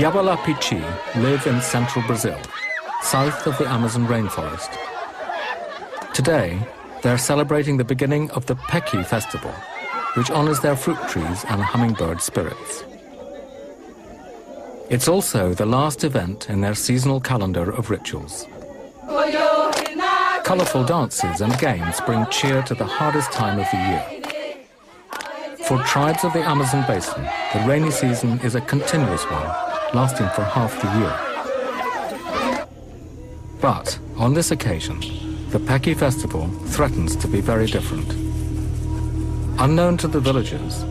Yawalapichi live in central Brazil, south of the Amazon rainforest. Today, they're celebrating the beginning of the Peki festival, which honors their fruit trees and hummingbird spirits. It's also the last event in their seasonal calendar of rituals. Colorful dances and games bring cheer to the hardest time of the year. For tribes of the Amazon basin, the rainy season is a continuous one, lasting for half the year. But on this occasion, the Peki festival threatens to be very different. Unknown to the villagers,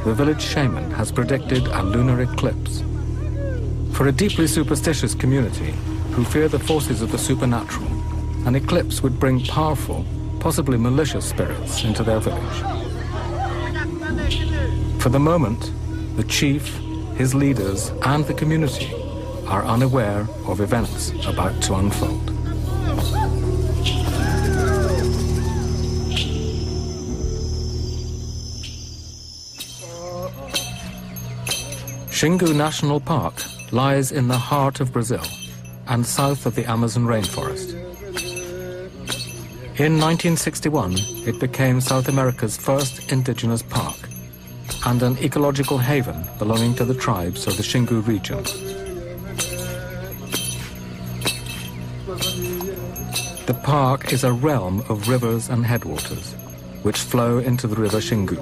the village shaman has predicted a lunar eclipse. For a deeply superstitious community who fear the forces of the supernatural, an eclipse would bring powerful, possibly malicious spirits into their village. For the moment, the chief, his leaders, and the community are unaware of events about to unfold. Xingu National Park lies in the heart of Brazil and south of the Amazon rainforest. In 1961, it became South America's first indigenous park and an ecological haven belonging to the tribes of the Xingu region. The park is a realm of rivers and headwaters, which flow into the river Xingu.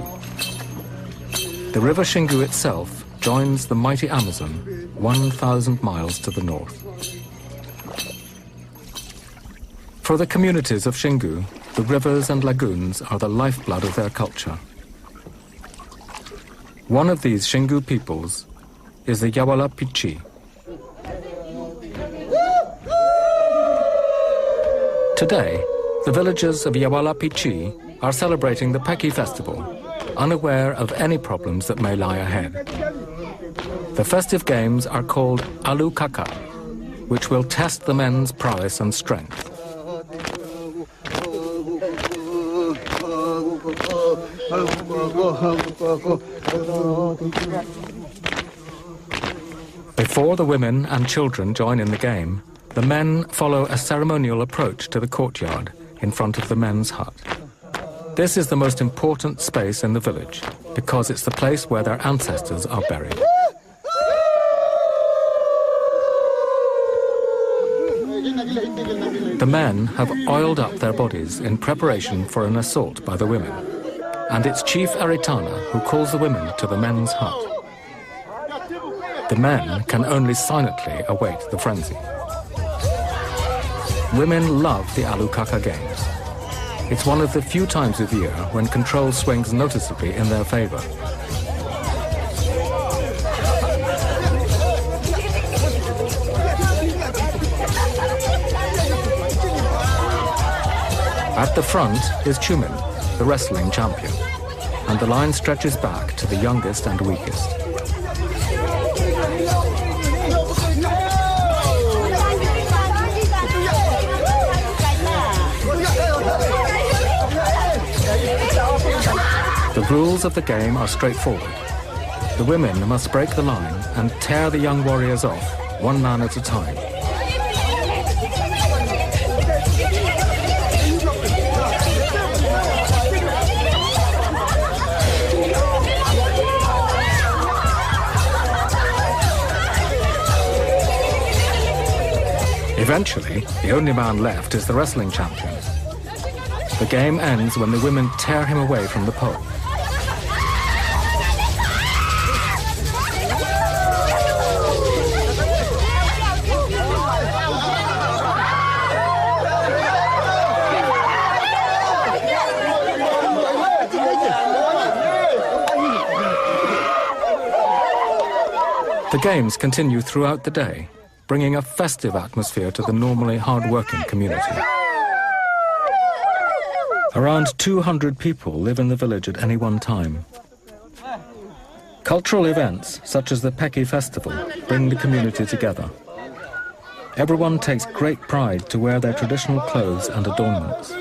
The river Xingu itself joins the mighty Amazon 1,000 miles to the north. For the communities of Xingu, the rivers and lagoons are the lifeblood of their culture. One of these Xingu peoples is the Yawalapichi. Today, the villagers of Yawalapichi are celebrating the Peki festival, unaware of any problems that may lie ahead. The festive games are called Alu Kaka, which will test the men's prowess and strength. Before the women and children join in the game, the men follow a ceremonial approach to the courtyard in front of the men's hut. This is the most important space in the village because it's the place where their ancestors are buried. The men have oiled up their bodies in preparation for an assault by the women, and it's Chief Eritana who calls the women to the men's hut. The men can only silently await the frenzy. Women love the Alukaka games. It's one of the few times of year when control swings noticeably in their favor. At the front is Chumin, the wrestling champion, and the line stretches back to the youngest and weakest. The rules of the game are straightforward. The women must break the line and tear the young warriors off, one man at a time. Eventually, the only man left is the wrestling champion. The game ends when the women tear him away from the pole. The games continue throughout the day, bringing a festive atmosphere to the normally hard-working community. Around 200 people live in the village at any one time. Cultural events, such as the Peki festival, bring the community together. Everyone takes great pride to wear their traditional clothes and adornments.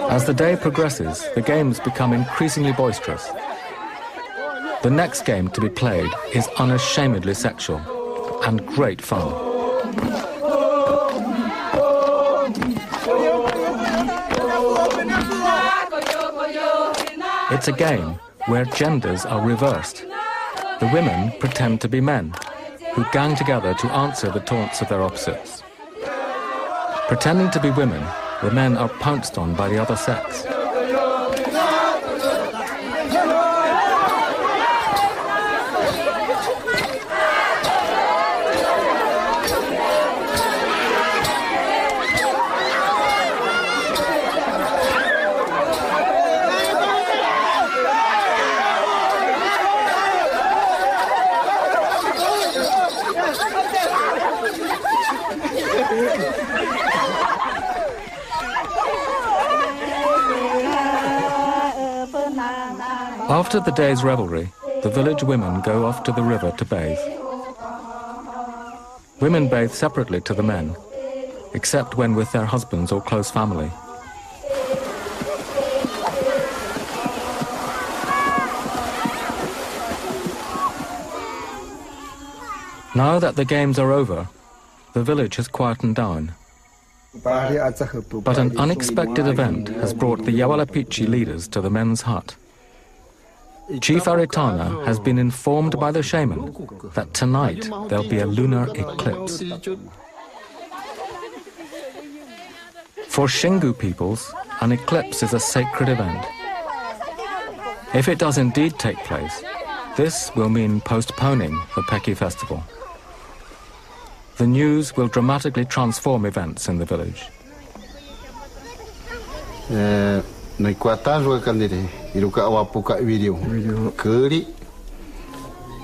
As the day progresses, the games become increasingly boisterous. The next game to be played is unashamedly sexual and great fun. It's a game where genders are reversed. The women pretend to be men, who gang together to answer the taunts of their opposites. Pretending to be women, the men are pounced on by the other sex. After the day's revelry, the village women go off to the river to bathe. Women bathe separately to the men, except when with their husbands or close family. Now that the games are over, the village has quietened down. But an unexpected event has brought the Yawalapichi leaders to the men's hut. Chief Aritana has been informed by the shaman that tonight there'll be a lunar eclipse. For Shingu peoples, an eclipse is a sacred event. If it does indeed take place, this will mean postponing the Peki festival. The news will dramatically transform events in the village. Noi quattro candidati, iruka awapuka video. Keri,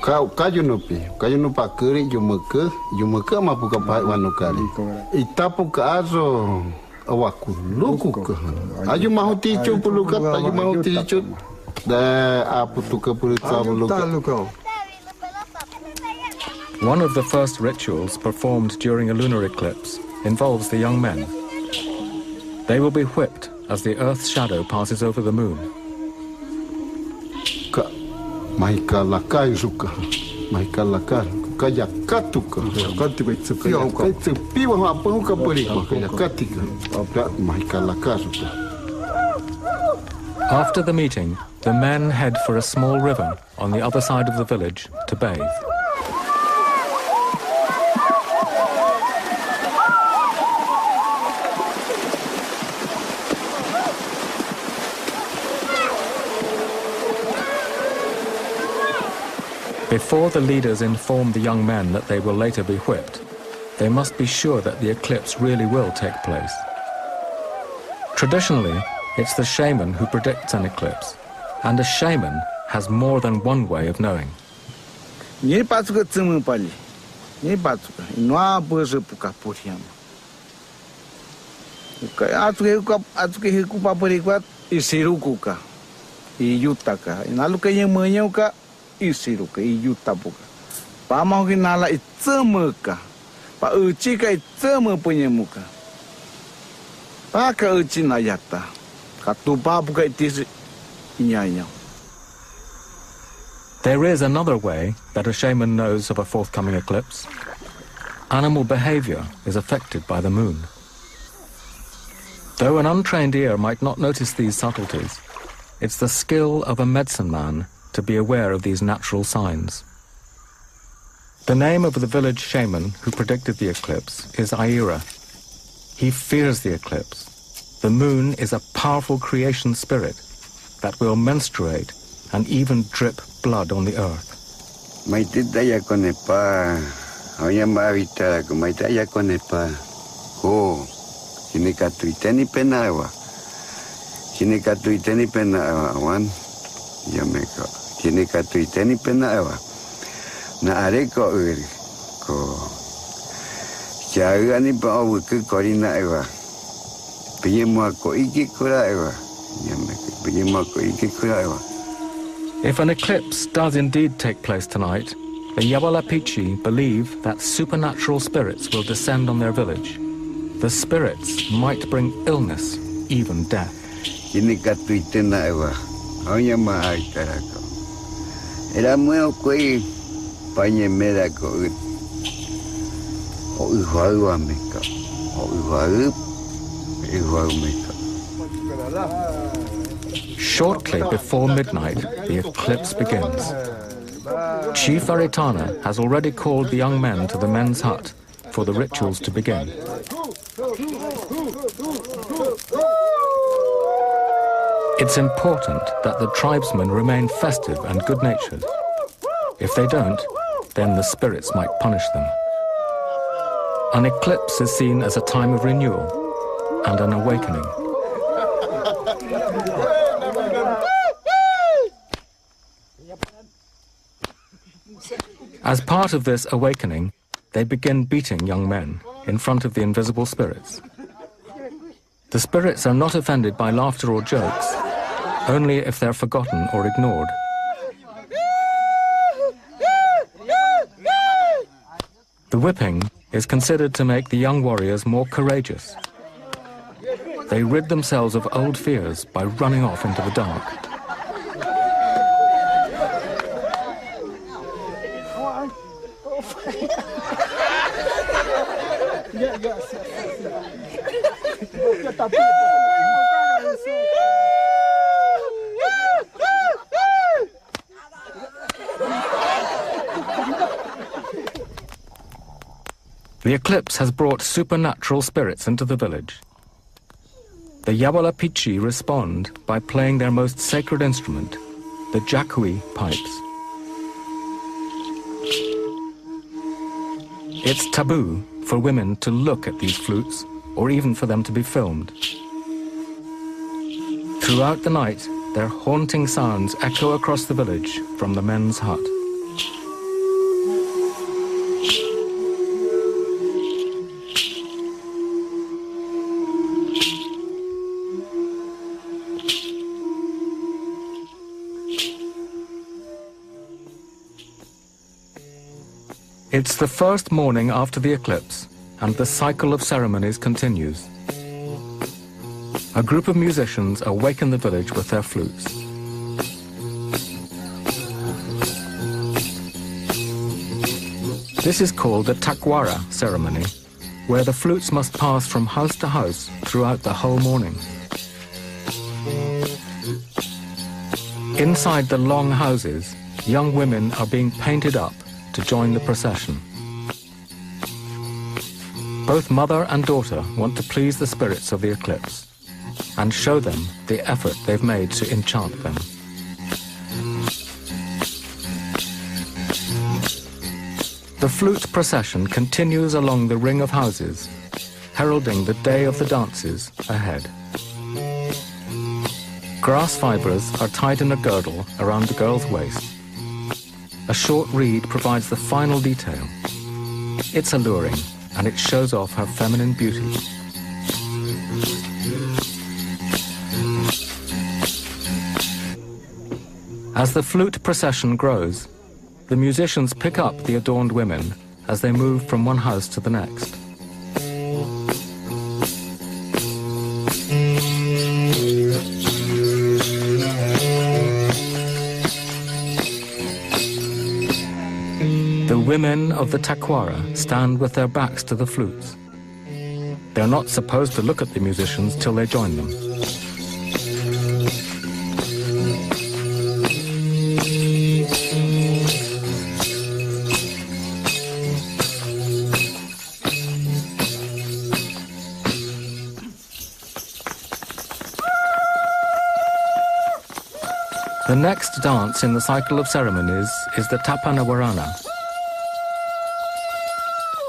kau kajunupa keri jumuka mapuka pai wanukali. Itapuka azo awaku luku. Aju mahuti chupuluka, aju mahuti chup. Da aputuka pulitsabuluka. One of the first rituals performed during a lunar eclipse involves the young men. They will be whipped as the Earth's shadow passes over the moon. After the meeting, the men head for a small river on the other side of the village to bathe. Before the leaders inform the young men that they will later be whipped, they must be sure that the eclipse really will take place. Traditionally, it's the shaman who predicts an eclipse, and a shaman has more than one way of knowing. Isiruka iyutapuka. Pamahukinala itsemuka. Pa uchika itsemu punyemuka. Paka uchina yata. Katupapuka itisi inyanya. There is another way that a shaman knows of a forthcoming eclipse. Animal behavior is affected by the moon. Though an untrained ear might not notice these subtleties, it's the skill of a medicine man to be aware of these natural signs. The name of the village shaman who predicted the eclipse is Aira. He fears the eclipse. The moon is a powerful creation spirit that will menstruate and even drip blood on the earth. Tiene katuiteni pena ewa. Na areko uri ko jaga ni pa awuke korina ewa. Piyemwa ko iki kura ewa. Piyemwa ko iki kura ewa. If an eclipse does indeed take place tonight, the Yawalapichi believe that supernatural spirits will descend on their village. The spirits might bring illness, even death. Tiene katuitena ewa. Oya ma aitarako. Era muy koi pañe mera ko o uhaua meka o uhaua meka. Shortly before midnight, the eclipse begins. Chief Aritana has already called the young men to the men's hut for the rituals to begin. It's important that the tribesmen remain festive and good-natured. If they don't, then the spirits might punish them. An eclipse is seen as a time of renewal and an awakening. As part of this awakening, they begin beating young men in front of the invisible spirits. The spirits are not offended by laughter or jokes, only if they're forgotten or ignored. The whipping is considered to make the young warriors more courageous. They rid themselves of old fears by running off into the dark. The eclipse has brought supernatural spirits into the village. The Yawala Pichi respond by playing their most sacred instrument, the Jakui pipes. It's taboo for women to look at these flutes, or even for them to be filmed. Throughout the night, their haunting sounds echo across the village from the men's hut. It's the first morning after the eclipse, and the cycle of ceremonies continues. A group of musicians awaken the village with their flutes. This is called the takwara ceremony, where the flutes must pass from house to house throughout the whole morning. Inside the long houses, young women are being painted up to join the procession. Both mother and daughter want to please the spirits of the eclipse and show them the effort they've made to enchant them. The flute procession continues along the ring of houses, heralding the day of the dances ahead. Grass fibres are tied in a girdle around the girl's waist. A short reed provides the final detail. It's alluring, and it shows off her feminine beauty. As the flute procession grows, the musicians pick up the adorned women as they move from one house to the next. The women of the takwara stand with their backs to the flutes. They're not supposed to look at the musicians till they join them. The next dance in the cycle of ceremonies is the Tapanawarana.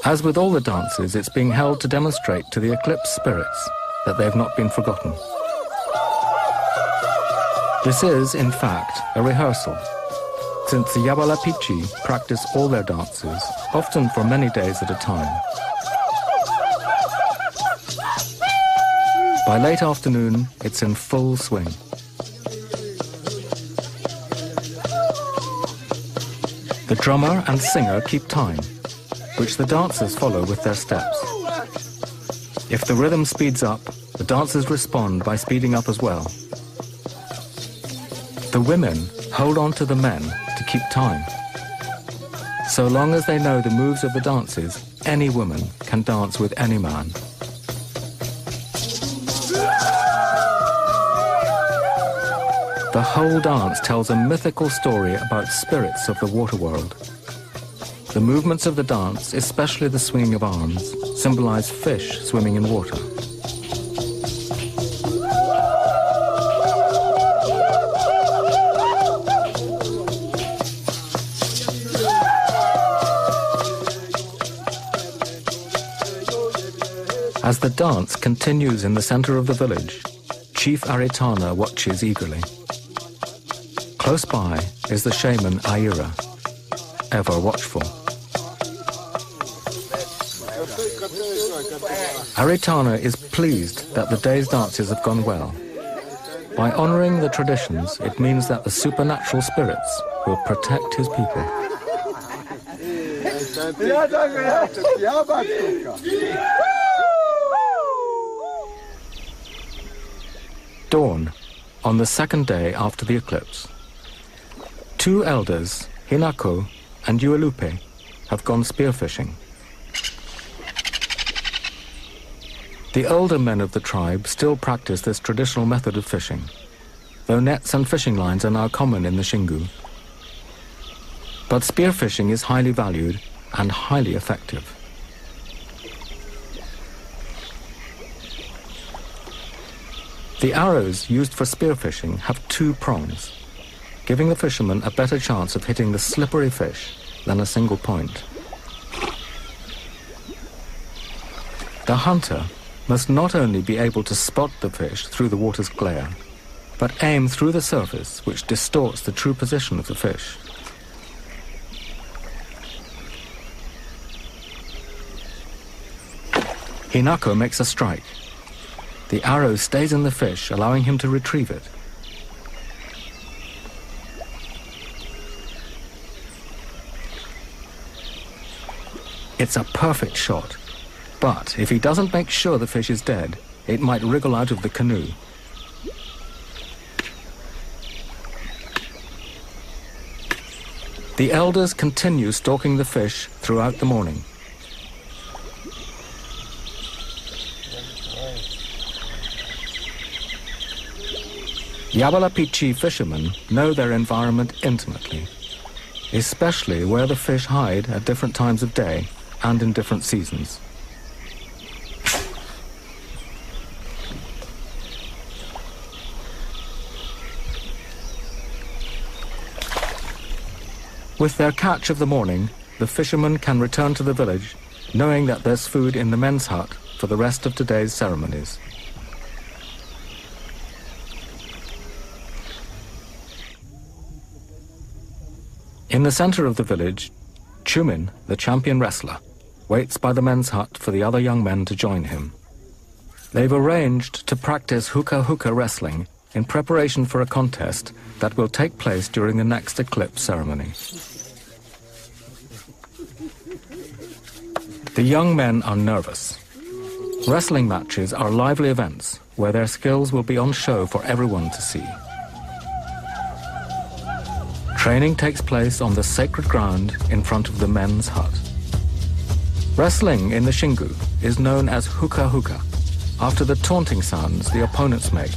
As with all the dances, it's being held to demonstrate to the eclipse spirits that they have not been forgotten. This is, in fact, a rehearsal, since the Yawala Pichi practice all their dances, often for many days at a time. By late afternoon, it's in full swing. The drummer and singer keep time, which the dancers follow with their steps. If the rhythm speeds up, the dancers respond by speeding up as well. The women hold on to the men to keep time. So long as they know the moves of the dances, any woman can dance with any man. The whole dance tells a mythical story about spirits of the water world. The movements of the dance, especially the swinging of arms, symbolize fish swimming in water. As the dance continues in the center of the village, Chief Aritana watches eagerly. Close by is the shaman Aira, ever watchful. Aritana is pleased that the day's dances have gone well. By honoring the traditions, it means that the supernatural spirits will protect his people. Dawn, on the second day after the eclipse. Two elders, Hinako and Uelupe, have gone spearfishing. The older men of the tribe still practice this traditional method of fishing, though nets and fishing lines are now common in the Xingu. But spearfishing is highly valued and highly effective. The arrows used for spearfishing have two prongs, giving the fisherman a better chance of hitting the slippery fish than a single point. The hunter must not only be able to spot the fish through the water's glare, but aim through the surface, which distorts the true position of the fish. Hinako makes a strike. The arrow stays in the fish, allowing him to retrieve it. It's a perfect shot, but if he doesn't make sure the fish is dead, it might wriggle out of the canoe. The elders continue stalking the fish throughout the morning. Yabalapichi fishermen know their environment intimately, especially where the fish hide at different times of day and in different seasons. With their catch of the morning, the fishermen can return to the village, knowing that there's food in the men's hut for the rest of today's ceremonies. In the center of the village, Chumin, the champion wrestler, waits by the men's hut for the other young men to join him. They've arranged to practice hookah wrestling in preparation for a contest that will take place during the next eclipse ceremony. The young men are nervous. Wrestling matches are lively events where their skills will be on show for everyone to see. Training takes place on the sacred ground in front of the men's hut. Wrestling in the Xingu is known as hookah, after the taunting sounds the opponents make.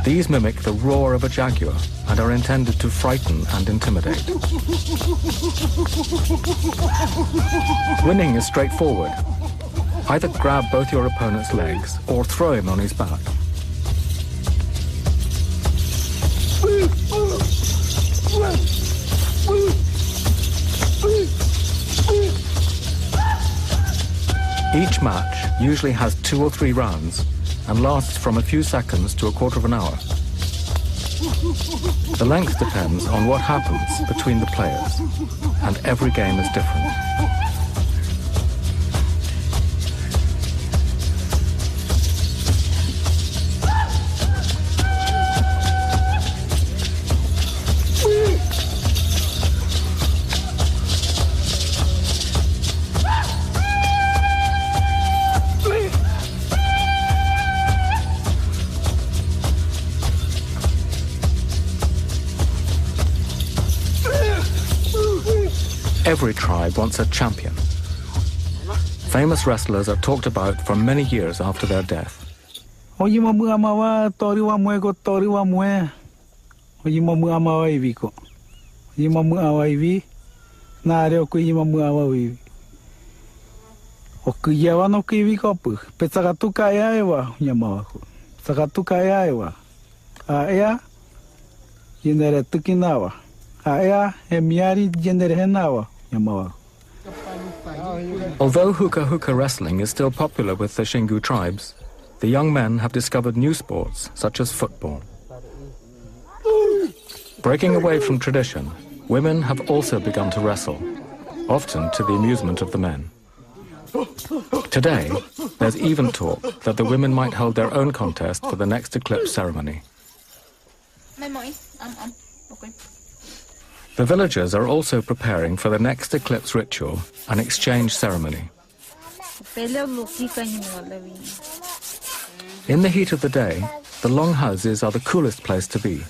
These mimic the roar of a jaguar and are intended to frighten and intimidate. Winning is straightforward. Either grab both your opponent's legs or throw him on his back. Each match usually has 2 or 3 rounds and lasts from a few seconds to a quarter of an hour. The length depends on what happens between the players, and every game is different. Every tribe wants a champion. Famous wrestlers are talked about for many years after their death. Although hookah wrestling is still popular with the Xingu tribes, the young men have discovered new sports such as football. Breaking away from tradition, women have also begun to wrestle, often to the amusement of the men. Today, there's even talk that the women might hold their own contest for the next eclipse ceremony. The villagers are also preparing for the next eclipse ritual, an exchange ceremony. In the heat of the day, the longhouses are the coolest place to be.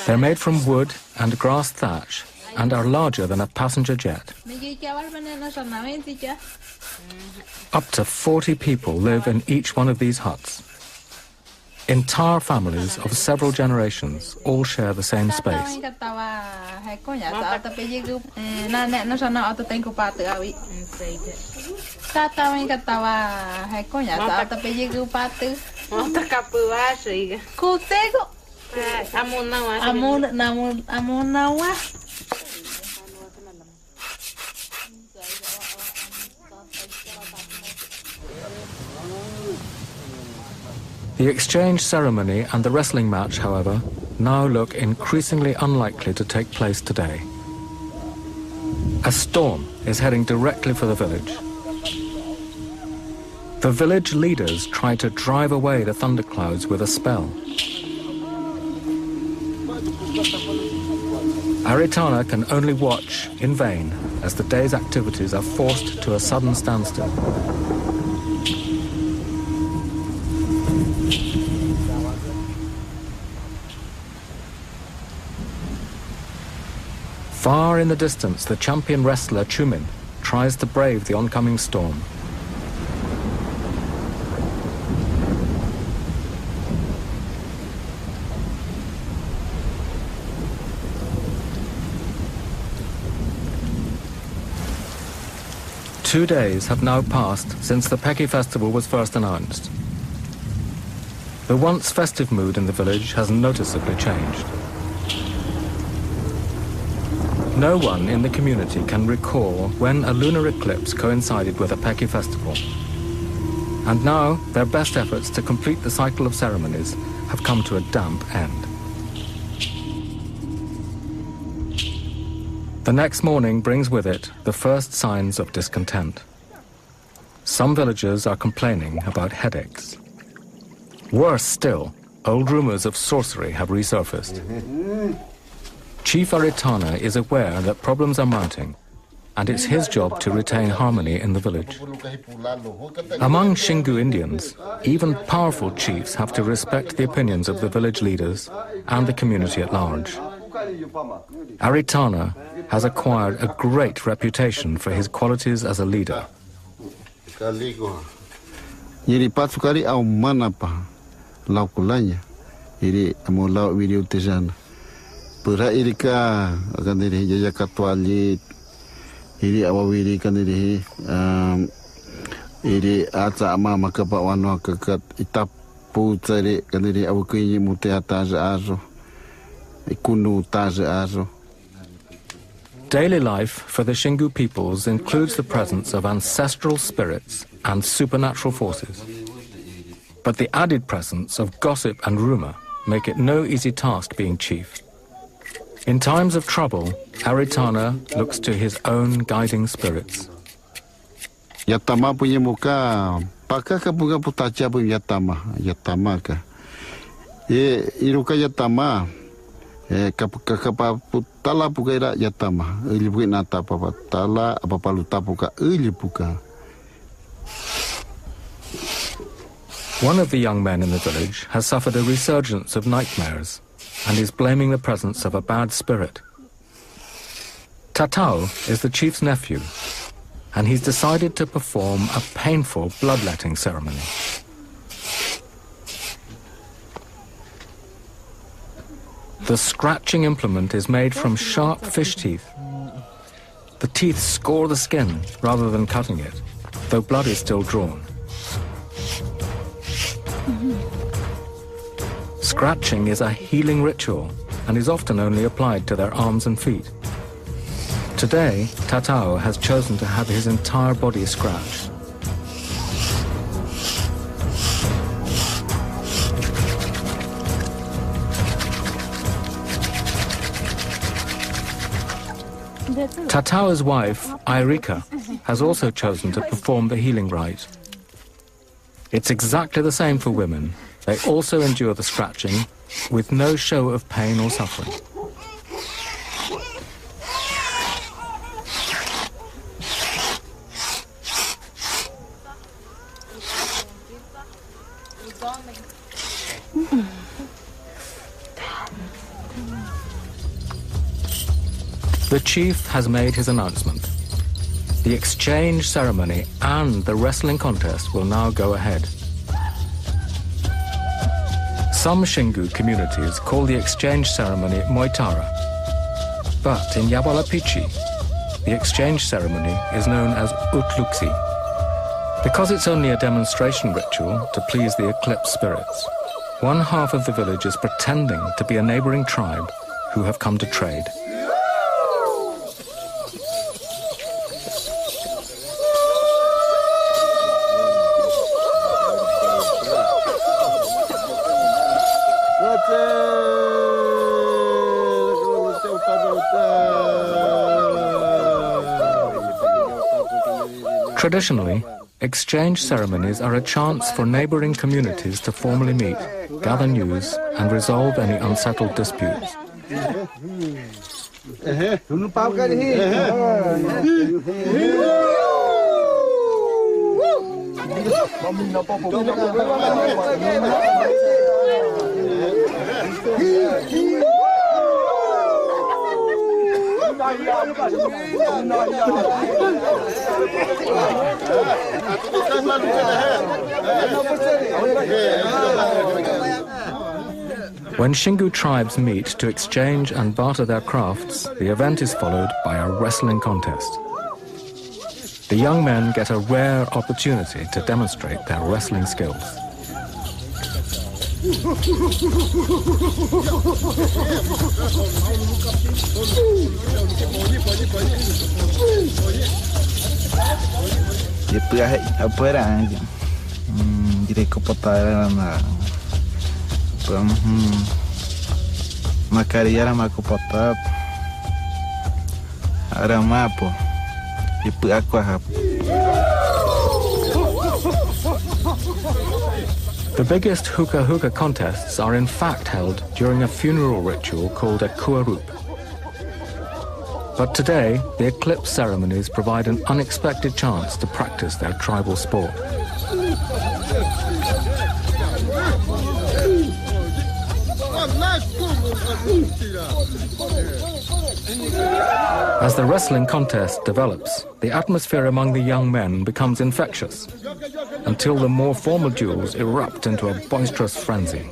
They're made from wood and grass thatch and are larger than a passenger jet. Up to 40 people live in each one of these huts. Entire families of several generations all share the same space. The exchange ceremony and the wrestling match, however, now look increasingly unlikely to take place today. A storm is heading directly for the village. The village leaders try to drive away the thunderclouds with a spell. Aritana can only watch in vain as the day's activities are forced to a sudden standstill. Far in the distance, the champion wrestler Chumin tries to brave the oncoming storm. Two days have now passed since the Peki festival was first announced. The once festive mood in the village has noticeably changed. No one in the community can recall when a lunar eclipse coincided with a Peki festival. And now their best efforts to complete the cycle of ceremonies have come to a damp end. The next morning brings with it the first signs of discontent. Some villagers are complaining about headaches. Worse still, old rumors of sorcery have resurfaced. Chief Aritana is aware that problems are mounting, and it's his job to retain harmony in the village. Among Xingu Indians, even powerful chiefs have to respect the opinions of the village leaders and the community at large. Aritana has acquired a great reputation for his qualities as a leader. Pura irika kaniri jaya katwali iri awawiri kaniri iri atsa ama makapa wano kakat itapu tsari kaniri awakini mute ataja azo ikunu taja azo. Daily life for the Xingu peoples includes the presence of ancestral spirits and supernatural forces. But the added presence of gossip and rumor make it no easy task being chief. In times of trouble, Aritana looks to his own guiding spirits. Yatama punya muka, pakaka punya putaca punya yatama ka. Iruka yatama, kapapa putala pukaira yatama. Ilipuka nata papa tala apa paluta puka ilipuka. One of the young men in the village has suffered a resurgence of nightmares and is blaming the presence of a bad spirit. Tatao is the chief's nephew, and he's decided to perform a painful bloodletting ceremony. The scratching implement is made from sharp fish teeth. The teeth score the skin rather than cutting it, though blood is still drawn. Scratching is a healing ritual and is often only applied to their arms and feet. Today, Tatao has chosen to have his entire body scratched. Tatao's wife, Irika, has also chosen to perform the healing rite. It's exactly the same for women. They also endure the scratching with no show of pain or suffering. The chief has made his announcement. The exchange ceremony and the wrestling contest will now go ahead. Some Xingu communities call the exchange ceremony Moitara, but in Yawalapichi, the exchange ceremony is known as Utluxi. Because it's only a demonstration ritual to please the eclipse spirits, one half of the village is pretending to be a neighboring tribe who have come to trade. Traditionally, exchange ceremonies are a chance for neighboring communities to formally meet, gather news, and resolve any unsettled disputes. When Xingu tribes meet to exchange and barter their crafts, the event is followed by a wrestling contest. The young men get a rare opportunity to demonstrate their wrestling skills. The biggest hookah contests are in fact held during a funeral ritual called a kuarup. But today, the eclipse ceremonies provide an unexpected chance to practice their tribal sport. As the wrestling contest develops, the atmosphere among the young men becomes infectious, until the more formal duels erupt into a boisterous frenzy.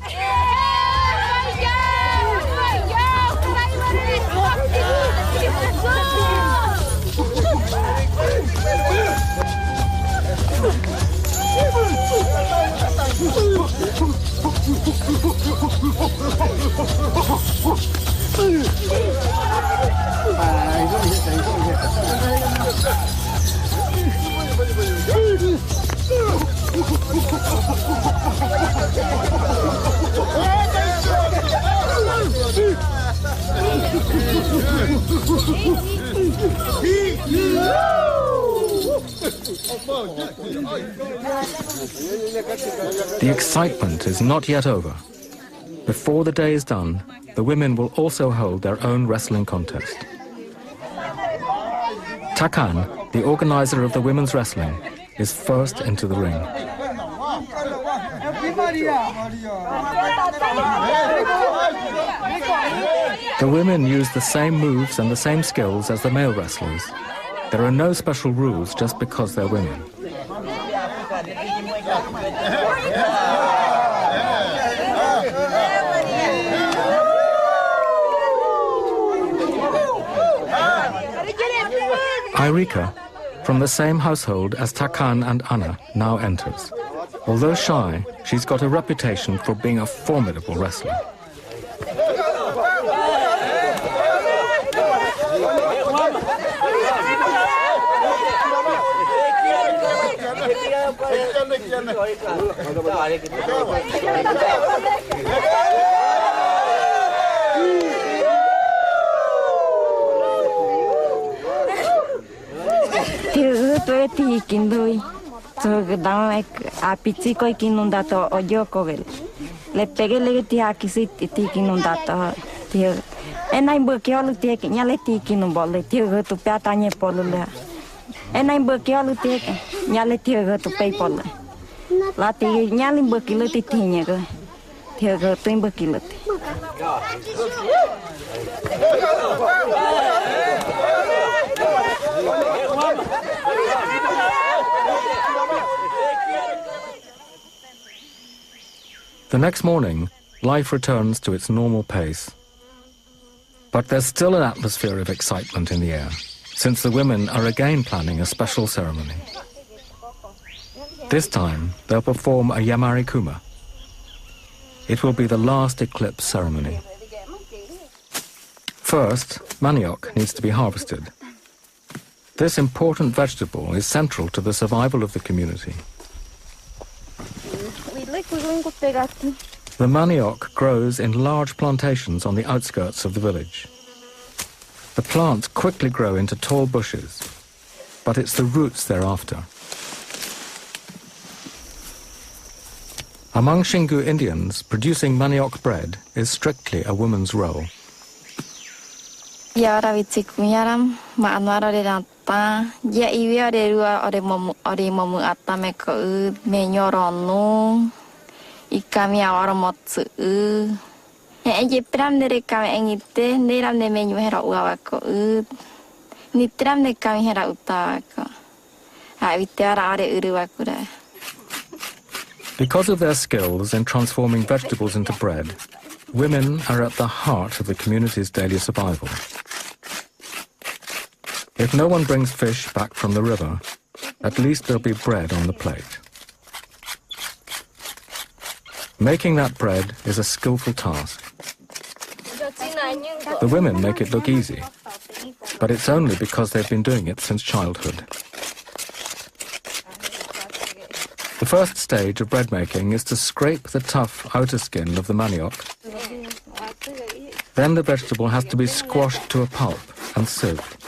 The excitement is not yet over. Before the day is done, the women will also hold their own wrestling contest. Takan, the organizer of the women's wrestling, is first into the ring. The women use the same moves and the same skills as the male wrestlers. There are no special rules just because they're women. Irika, from the same household as Takan and Anna, now enters. Although shy, she's got a reputation for being a formidable wrestler. Le pegué le tia kisi tiki nundato. Tia. En ai bukio lu tia nyale tiki numbole tia tu pata nye polule. En ai bukio lu tia nyale tia tu pay pole. La tia nyale bukilo tinya go. Tia go tu bukilo. The next morning, life returns to its normal pace. But there's still an atmosphere of excitement in the air, since the women are again planning a special ceremony. This time, they'll perform a Yamari Kuma. It will be the last eclipse ceremony. First, manioc needs to be harvested. This important vegetable is central to the survival of the community. The manioc grows in large plantations on the outskirts of the village. The plants quickly grow into tall bushes, but it's the roots they're after. Among Xingu Indians, producing manioc bread is strictly a woman's role. Ikami awar motsu. Ejepram de kami engite, neram de menyu hera uawako. Nitram de kami hera utawako. Avitara are uruwakura. Because of their skills in transforming vegetables into bread, women are at the heart of the community's daily survival. If no one brings fish back from the river, at least there'll be bread on the plate. Making that bread is a skillful task. The women make it look easy, but it's only because they've been doing it since childhood. The first stage of bread making is to scrape the tough outer skin of the manioc. Then the vegetable has to be squashed to a pulp and sieved.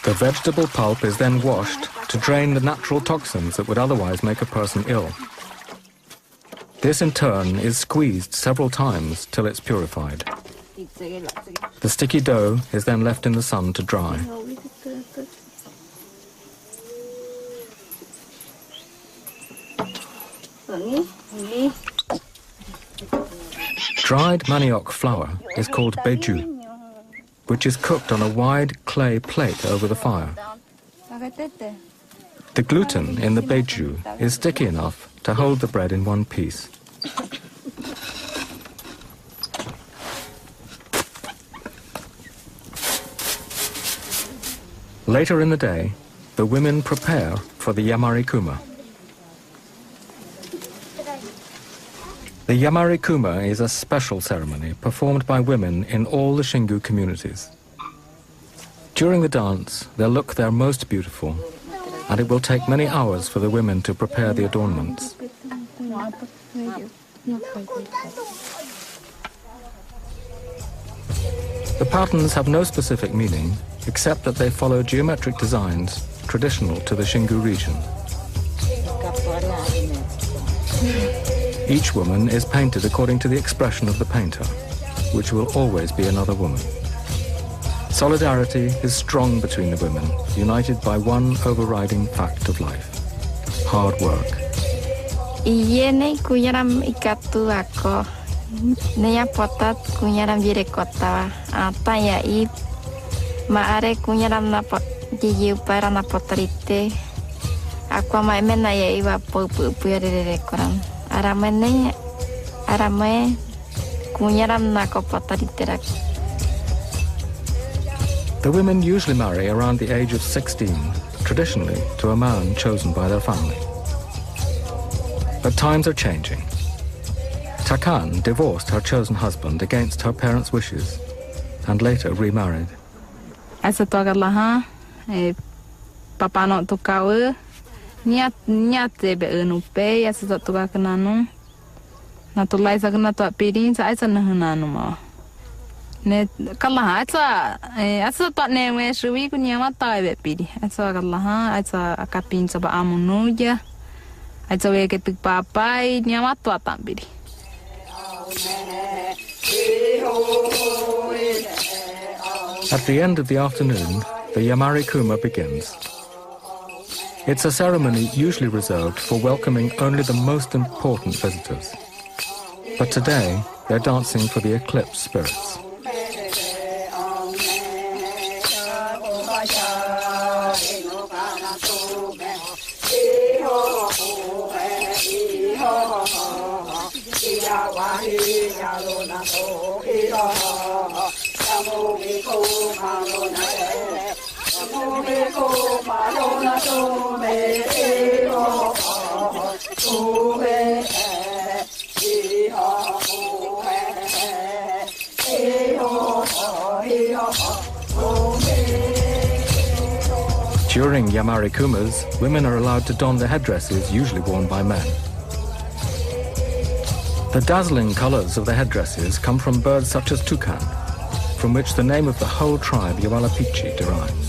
The vegetable pulp is then washed to drain the natural toxins that would otherwise make a person ill. This in turn is squeezed several times till it's purified. The sticky dough is then left in the sun to dry. Dried manioc flour is called beju, which is cooked on a wide clay plate over the fire. The gluten in the beju is sticky enough to hold the bread in one piece. Later in the day, the women prepare for the Yamari Kuma. The Yamari Kuma is a special ceremony performed by women in all the Xingu communities. During the dance, they'll look their most beautiful, and it will take many hours for the women to prepare the adornments. The patterns have no specific meaning, except that they follow geometric designs traditional to the Xingu region. Each woman is painted according to the expression of the painter, which will always be another woman. Solidarity is strong between the women, united by one overriding fact of life: hard work. Iene kuyaram ikatu ako. Neya potat kunyaram jire kota. Tanya I maare kunyaram na jiu para na potarite. Aku ama mena ya iwa pu yare koram. Arame kunyaram na ko potarite rak. The women usually marry around the age of 16, traditionally to a man chosen by their family. But times are changing. Takan divorced her chosen husband against her parents' wishes and later remarried. Asa togallaha papa no tukawe niat be unupe asa togakananu na tulai sagna to pirin sa asa nahananu ma ne kallaha asa to ne we shwi kunya mata be piri asa kallaha asa akapin sa ba amunuja asa we ke tuk papai nyama to tambiri. At the end of the afternoon, the Yamari Kuma begins. It's a ceremony usually reserved for welcoming only the most important visitors. But today, they're dancing for the eclipse spirits. During Yamari Kumas, women are allowed to don the headdresses usually worn by men. The dazzling colors of the headdresses come from birds such as toucan, from which the name of the whole tribe Yawalapichi derives.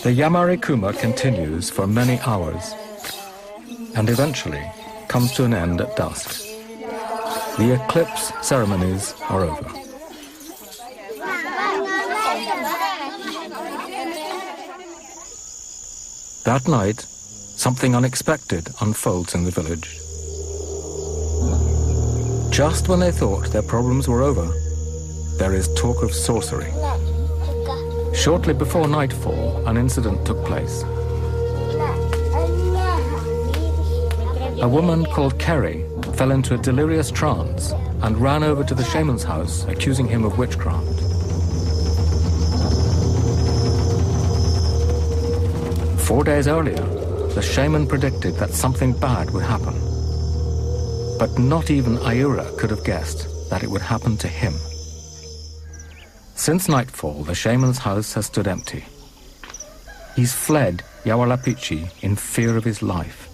The Yamari Kuma continues for many hours and eventually comes to an end at dusk. The eclipse ceremonies are over. That night, something unexpected unfolds in the village. Just when they thought their problems were over, there is talk of sorcery. Shortly before nightfall, an incident took place. A woman called Kerry fell into a delirious trance and ran over to the shaman's house, accusing him of witchcraft. Four days earlier, the shaman predicted that something bad would happen. But not even Ayura could have guessed that it would happen to him. Since nightfall, the shaman's house has stood empty. He's fled Yawalapichi in fear of his life.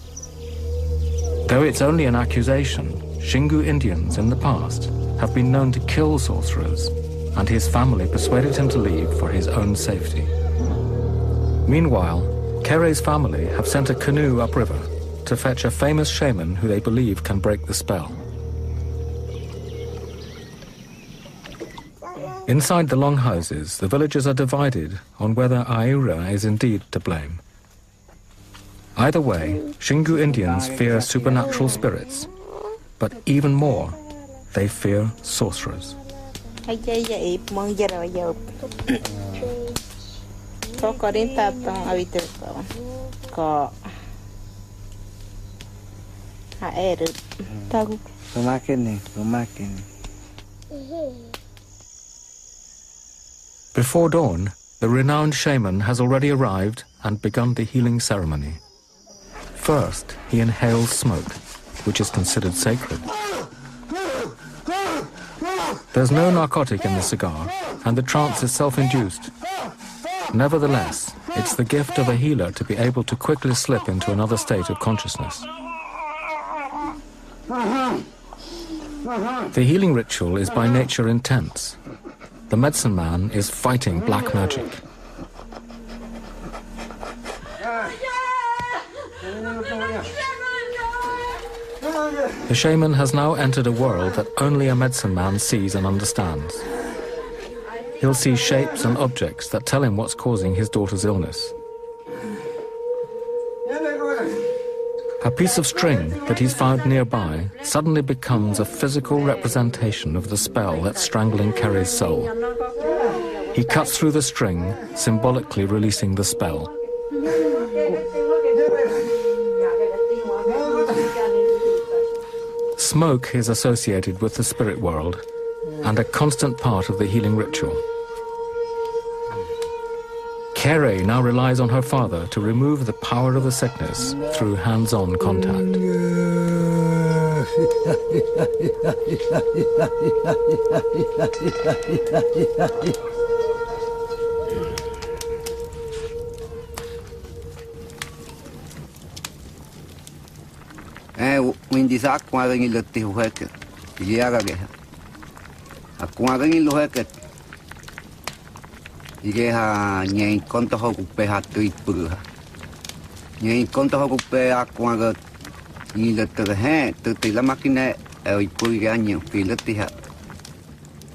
Though it's only an accusation, Xingu Indians in the past have been known to kill sorcerers, and his family persuaded him to leave for his own safety. Meanwhile, Kere's family have sent a canoe upriver to fetch a famous shaman who they believe can break the spell. Inside the long houses, the villagers are divided on whether Ayura is indeed to blame. Either way, Xingu Indians fear supernatural spirits, but even more, they fear sorcerers. Before dawn, the renowned shaman has already arrived and begun the healing ceremony. First, he inhales smoke, which is considered sacred. There's no narcotic in the cigar, and the trance is self-induced. Nevertheless, it's the gift of a healer to be able to quickly slip into another state of consciousness. The healing ritual is by nature intense. The medicine man is fighting black magic. The shaman has now entered a world that only a medicine man sees and understands. He'll see shapes and objects that tell him what's causing his daughter's illness. A piece of string that he's found nearby suddenly becomes a physical representation of the spell that's strangling Kerry's soul. He cuts through the string, symbolically releasing the spell. Smoke is associated with the spirit world and a constant part of the healing ritual. Kerry now relies on her father to remove the power of the sickness through hands-on contact. Quindi sa quando il teu heket, iara ge. A quando il heket. Ige ha nhei konto ho kupe ha tui puru ha. Nhei konto ho kupe a quando il teu he, tu la makine e puru ge anyo pilati ha.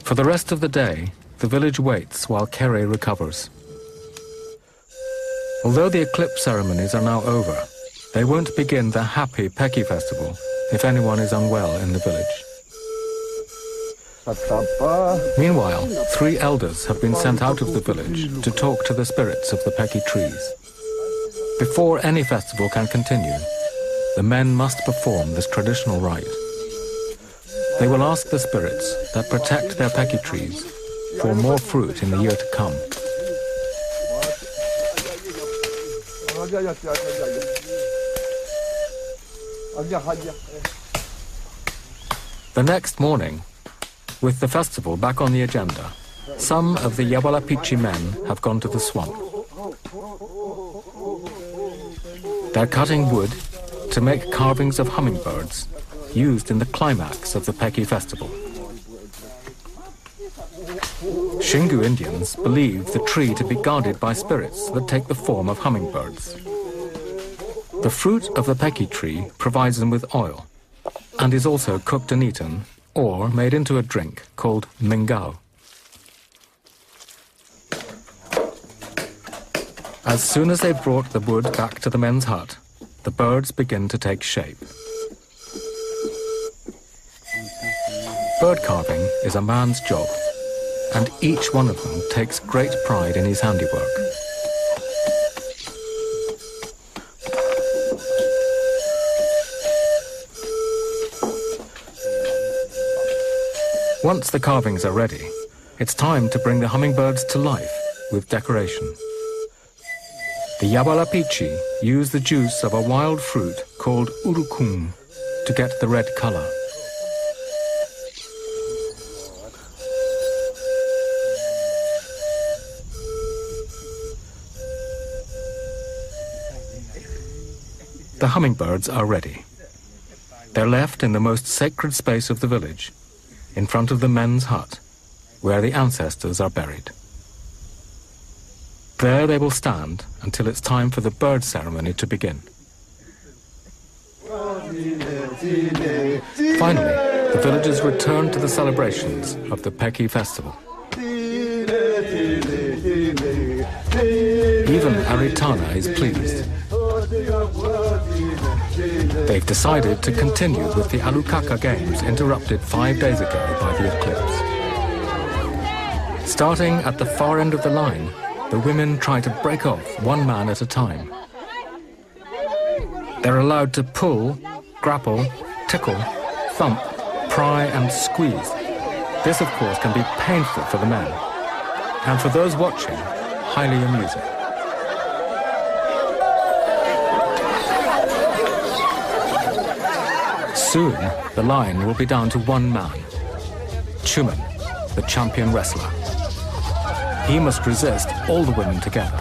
For the rest of the day, the village waits while Kerry recovers. Although the eclipse ceremonies are now over, they won't begin the happy Peki festival if anyone is unwell in the village. Meanwhile, 3 elders have been sent out of the village to talk to the spirits of the Peki trees. Before any festival can continue, the men must perform this traditional rite. They will ask the spirits that protect their Peki trees for more fruit in the year to come. The next morning, with the festival back on the agenda, some of the Yawalapichi men have gone to the swamp. They're cutting wood to make carvings of hummingbirds used in the climax of the Peki festival. Xingu Indians believe the tree to be guarded by spirits that take the form of hummingbirds. The fruit of the Peki tree provides them with oil and is also cooked and eaten or made into a drink called mingao. As soon as they've brought the wood back to the men's hut, the birds begin to take shape. Bird carving is a man's job, and each one of them takes great pride in his handiwork. Once the carvings are ready, it's time to bring the hummingbirds to life with decoration. The Yawalapichi use the juice of a wild fruit called urukum to get the red color. The hummingbirds are ready. They're left in the most sacred space of the village, in front of the men's hut, where the ancestors are buried. There they will stand until it's time for the bird ceremony to begin. Finally, the villagers return to the celebrations of the Peki festival. Even Aritana is pleased. They've decided to continue with the Alukaka Games interrupted 5 days ago by the eclipse. Starting at the far end of the line, the women try to break off one man at a time. They're allowed to pull, grapple, tickle, thump, pry and squeeze. This, of course, can be painful for the men, and for those watching, highly amusing. Soon, the line will be down to one man, Chuman, the champion wrestler. He must resist all the women together.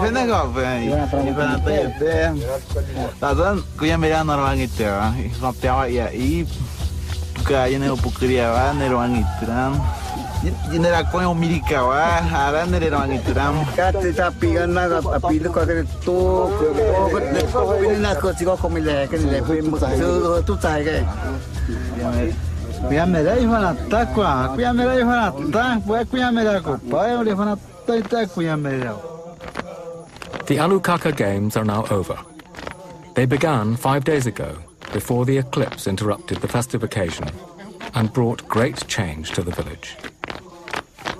pena kok iban teh tazan kuya mera normal gitu ya sampai ya kaya ne opukriawa ne ruangitram Jinera ko yung milikawa, hara na rin ang itiram. Kati tapi kan na apilo ka kaya to, pinina ko sigo kumile kanile, tu tay kaya. Kuya mera ifanata kwa, kuya mera ifanata, kuya mera ko, pa yung ifanata ita kuya mera. The Alukaka Games are now over. They began 5 days ago, before the eclipse interrupted the festive occasion and brought great change to the village.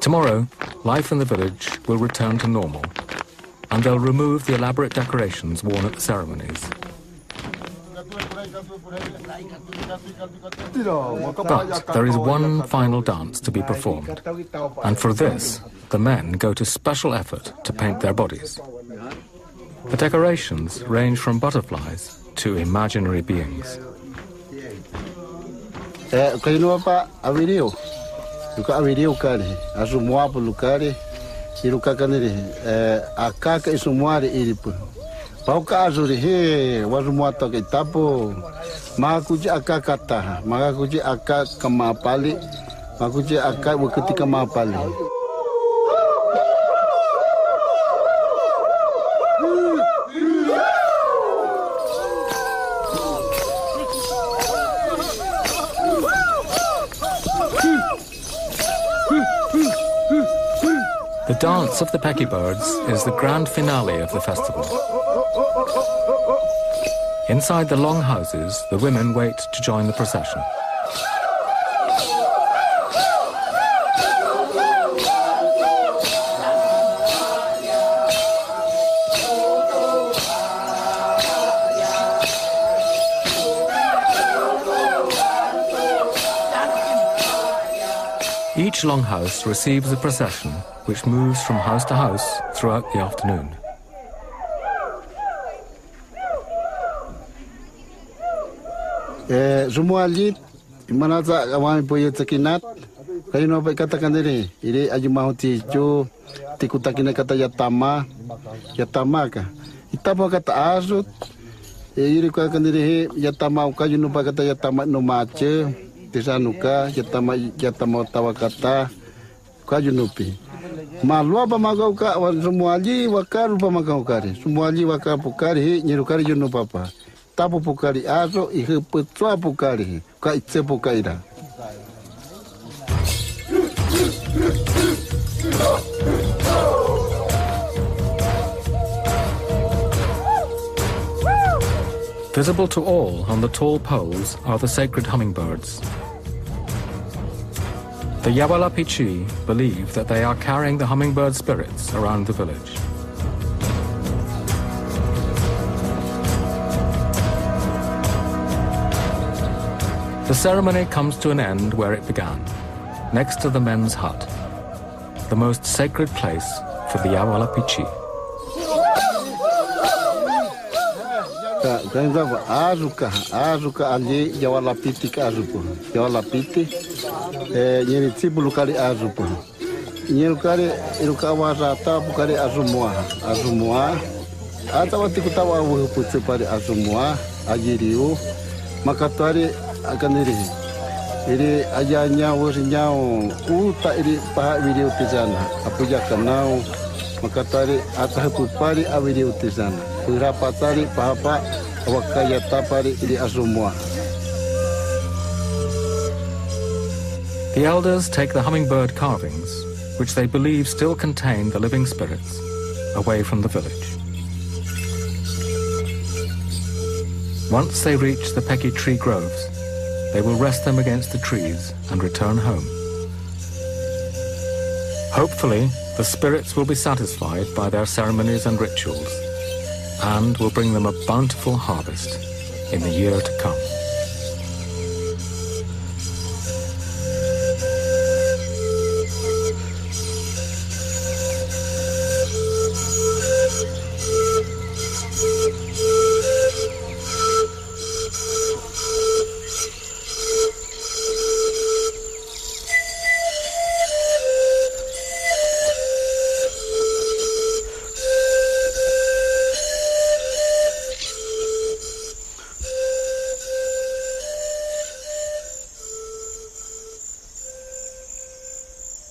Tomorrow, life in the village will return to normal, and they'll remove the elaborate decorations worn at the ceremonies. But there is one final dance to be performed, and for this, the men go to special effort to paint their bodies. The decorations range from butterflies to imaginary beings. Luka avirio kare, asumua pulukare, iruka kanere, akaka isumuare iripu. Pauka azuri he, wasumua toke tapo, makuji akaka taha, makakuji akaka mapali, makuji akaka wakutika mapali. The dance of the Pecky Birds is the grand finale of the festival. Inside the long houses, the women wait to join the procession. Each longhouse receives a procession which moves from house to house throughout the afternoon. Semua lit mana tak kawan punya sekinat kayu nopo katakan ini ajumah tijo tikutakina kata yatama ka kita apa kata azut iri katakan ini yatama kayu nopo kata yatama no mace tisanuka yatama tawakata kayu nopi malu apa magau ka semua ali wakar apa magau kari semua ali wakar pukari nyirukari juno papa tapu pukari aso ihe petua pukari ka itse pukaira. Visible to all on the tall poles are the sacred hummingbirds. The Yawalapichi believe that they are carrying the hummingbird spirits around the village. The ceremony comes to an end where it began, next to the men's hut, the most sacred place for the Yawalapichi. Azuka ali Yawalapiti ka azupo. Yawalapiti nyeri tibulu kali azupo. Nyerukari iruka wasata bukari azumua. Ata wati kutawa wuputi pari azumua ajiriu makatwari akan iri ajanya wasinyao uta iri paha video tizana apuja kanau makatari atahupari a video tizana purapatari pahapa wakaya tapari iri azumua. The elders take the hummingbird carvings, which they believe still contain the living spirits, away from the village. Once they reach the Pecky tree groves, they will rest them against the trees and return home. Hopefully, the spirits will be satisfied by their ceremonies and rituals, and will bring them a bountiful harvest in the year to come.